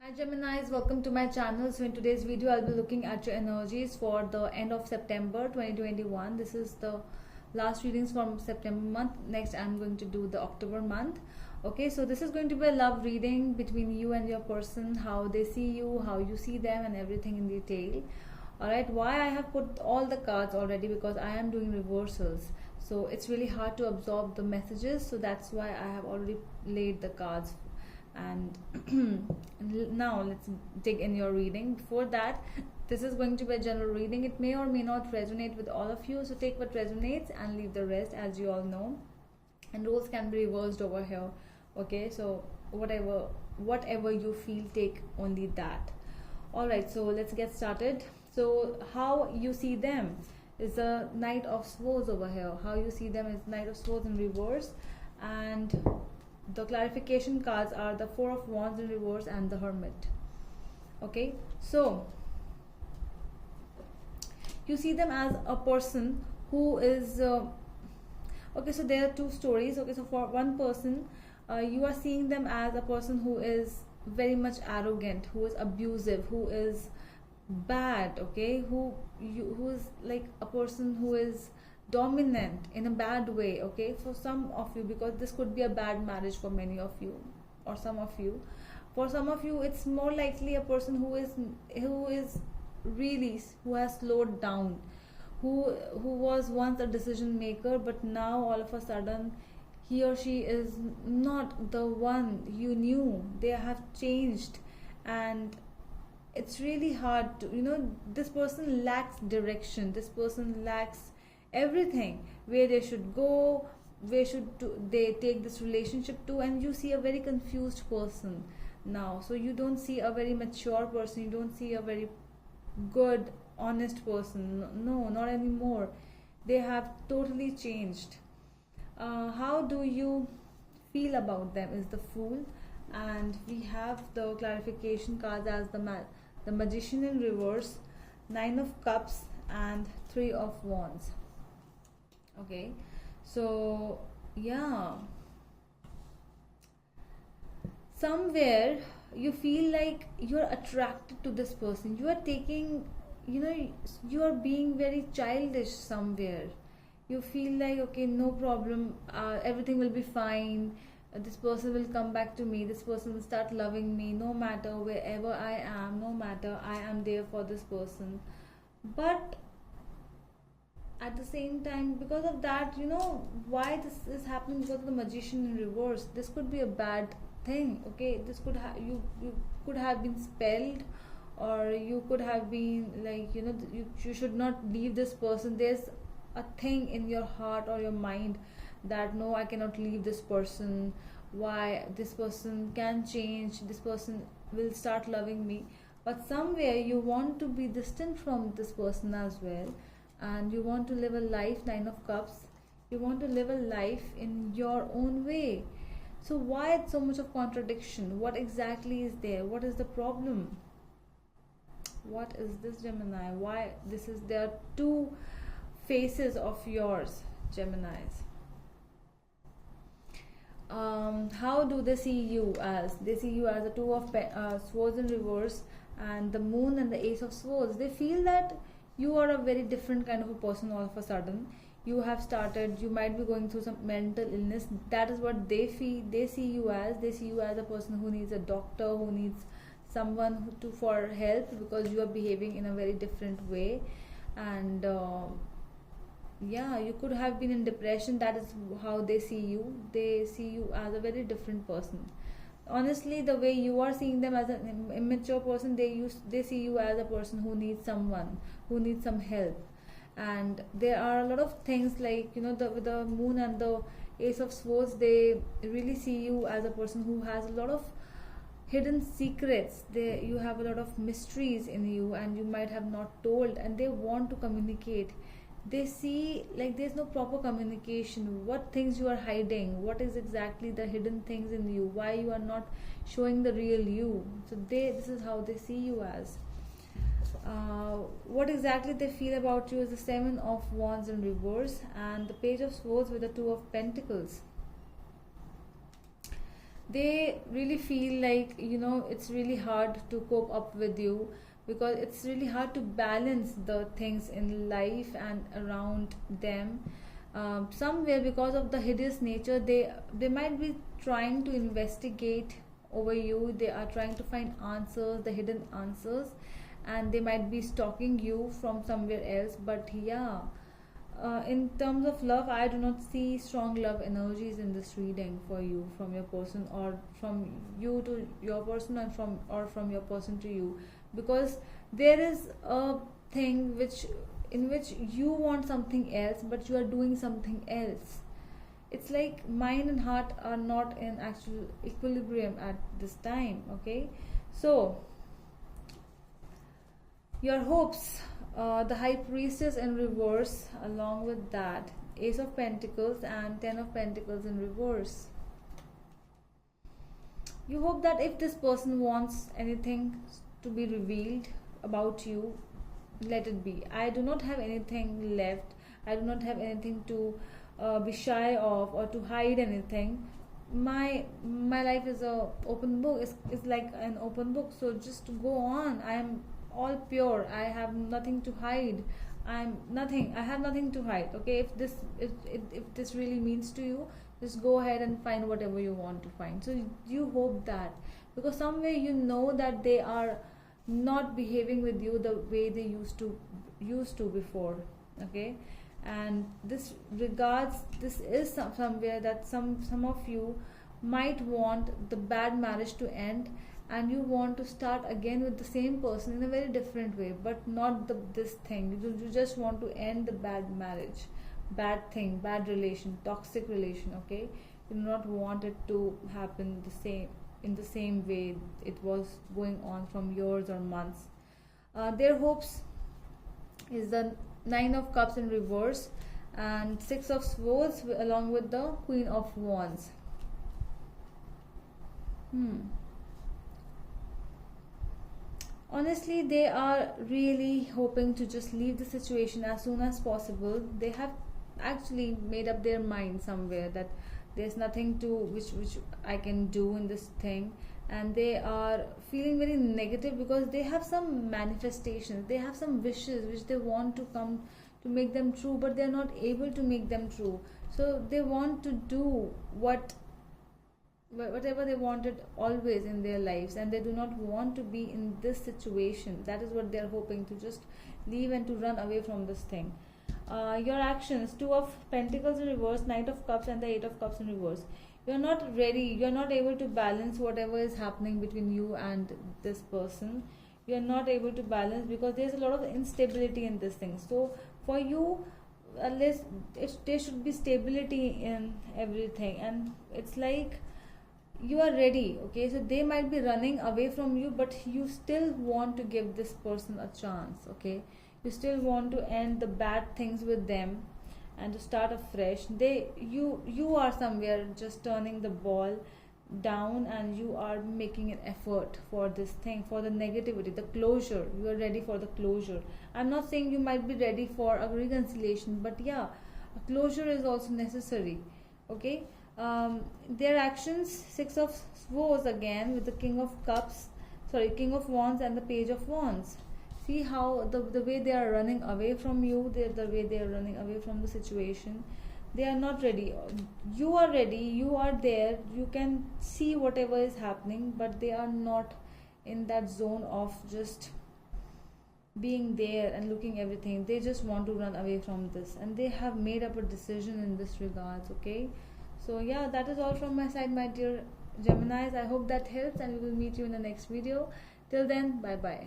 Hi Geminis, welcome to my channel. So in today's video I'll be looking at your energies for the end of September 2021. This is the last readings from September month. Next I'm going to do the October month. Okay, so this is going to be a love reading between you and your person, how they see you, how you see them, and everything in detail. Alright, why I have put all the cards already, because I am doing reversals, so it's really hard to absorb the messages, so that's why I have already laid the cards. And now let's dig in your reading. Before that, this is going to be a general reading. It may or may not resonate with all of you, so take what resonates and leave the rest, as you all know. And roles can be reversed over here. Okay, so whatever you feel, take only that. All right, so let's get started. So how you see them is a Knight of Swords over here. How you see them is Knight of Swords in reverse, and the clarification cards are the Four of Wands in reverse and the Hermit. Okay, so you see them as a person who is okay, so there are two stories. Okay, so for one person, you are seeing them as a person who is very much arrogant, who is abusive, who is bad. Okay, who is like a person who is dominant in a bad way. Okay, for some of you, because this could be a bad marriage for many of you, or some of you. For some of you, it's more likely a person who is really, who has slowed down, who was once a decision maker, but now all of a sudden he or she is not the one you knew. They have changed, and it's really hard to, this person lacks direction, this person lacks everything, where they should go, where should they take this relationship to. And you see a very confused person now. So you don't see a very mature person, you don't see a very good, honest person. No, not anymore. They have totally changed. How do you feel about them is the Fool, and we have the clarification cards as the Magician in reverse, Nine of Cups, and Three of Wands. Okay, so yeah, somewhere you feel like you're attracted to this person. You are taking, you are being very childish somewhere. You feel like, okay, no problem, everything will be fine. This person will come back to me, this person will start loving me, no matter wherever I am, no matter, I am there for this person. But at the same time, because of that, why this is happening, because of the Magician in reverse, this could be a bad thing. Okay, this could have, you could have been spelled, or you could have been like, you should not leave this person. There's a thing in your heart or your mind that, no, I cannot leave this person. Why? This person can change, this person will start loving me. But somewhere you want to be distant from this person as well, and you want to live a life, Nine of Cups, you want to live a life in your own way. So why so much of contradiction? What exactly is there? What is the problem? What is this, Gemini? Why this is, there are two faces of yours, Geminis. How do they see you as? They see you as a Two of Swords in reverse, and the Moon and the Ace of Swords. They feel that you are a very different kind of a person all of a sudden. You have started, you might be going through some mental illness. That is what they feel. They see you as, a person who needs a doctor, who needs someone for help, because you are behaving in a very different way. And yeah, you could have been in depression. That is how they see you. They see you as a very different person. Honestly, the way you are seeing them as an immature person, they see you as a person who needs someone, who needs some help. And there are a lot of things like, with the Moon and the Ace of Swords, they really see you as a person who has a lot of hidden secrets. You have a lot of mysteries in you, and you might have not told, and they want to communicate. They see like there's no proper communication. What things you are hiding, what is exactly the hidden things in you, why you are not showing the real you. So this is how they see you as. What exactly they feel about you is the Seven of Wands in reverse, and the Page of Swords with the Two of Pentacles. They really feel like, it's really hard to cope up with you, because it's really hard to balance the things in life and around them. Somewhere, because of the hideous nature, they might be trying to investigate over you. They are trying to find answers, the hidden answers, and they might be stalking you from somewhere else. But yeah, in terms of love, I do not see strong love energies in this reading for you, from your person, or from you to your person, and from your person to you, because there is a thing in which you want something else, but you are doing something else. It's like mind and heart are not in actual equilibrium at this time. Okay, so your hopes, the High Priestess in reverse, along with that Ace of Pentacles and Ten of Pentacles in reverse. You hope that if this person wants anything to be revealed about you, let it be. I do not have anything left. I do not have anything to be shy of, or to hide anything. My life is a open book. It's like an open book. So just go on. I am all pure. I have nothing to hide. I have nothing to hide. Okay, if this really means to you, just go ahead and find whatever you want to find. So you hope that, because somewhere you know that they are not behaving with you the way they used to before. Okay, and this is somewhere that some of you might want the bad marriage to end, and you want to start again with the same person in a very different way, but not this thing. You just want to end the bad marriage, bad thing, bad relation, toxic relation. Okay, you do not want it to happen in the same way it was going on from years or months. Their hopes is the Nine of Cups in reverse and Six of Swords along with the Queen of Wands. Honestly, they are really hoping to just leave the situation as soon as possible. They have actually made up their mind somewhere that there's nothing to which I can do in this thing, and they are feeling very negative because they have some manifestations, they have some wishes which they want to come to make them true, but they're not able to make them true. So they want to do whatever they wanted always in their lives, and they do not want to be in this situation. That is what they're hoping, to just leave and to run away from this thing. Your actions: Two of Pentacles in reverse, Knight of Cups, and the Eight of Cups in reverse. You're not ready, you're not able to balance whatever is happening between you and this person. You're not able to balance because there's a lot of instability in this thing. So for you, unless there should be stability in everything, and it's like you are ready. Okay, so they might be running away from you, but you still want to give this person a chance. Okay, you still want to end the bad things with them and to start afresh. You are somewhere just turning the ball down, and you are making an effort for this thing, for the negativity, the closure. You are ready for the closure. I'm not saying you might be ready for a reconciliation, but yeah, a closure is also necessary. Okay, their actions: Six of Swords again with the King of Wands and the Page of Wands. See how the way they are running away from you, the way they are running away from the situation. They are not ready. You are ready, you are there, you can see whatever is happening, but they are not in that zone of just being there and looking everything. They just want to run away from this, and they have made up a decision in this regards. Okay, so yeah, that is all from my side, my dear Geminis. I hope that helps, and we will meet you in the next video. Till then, bye bye.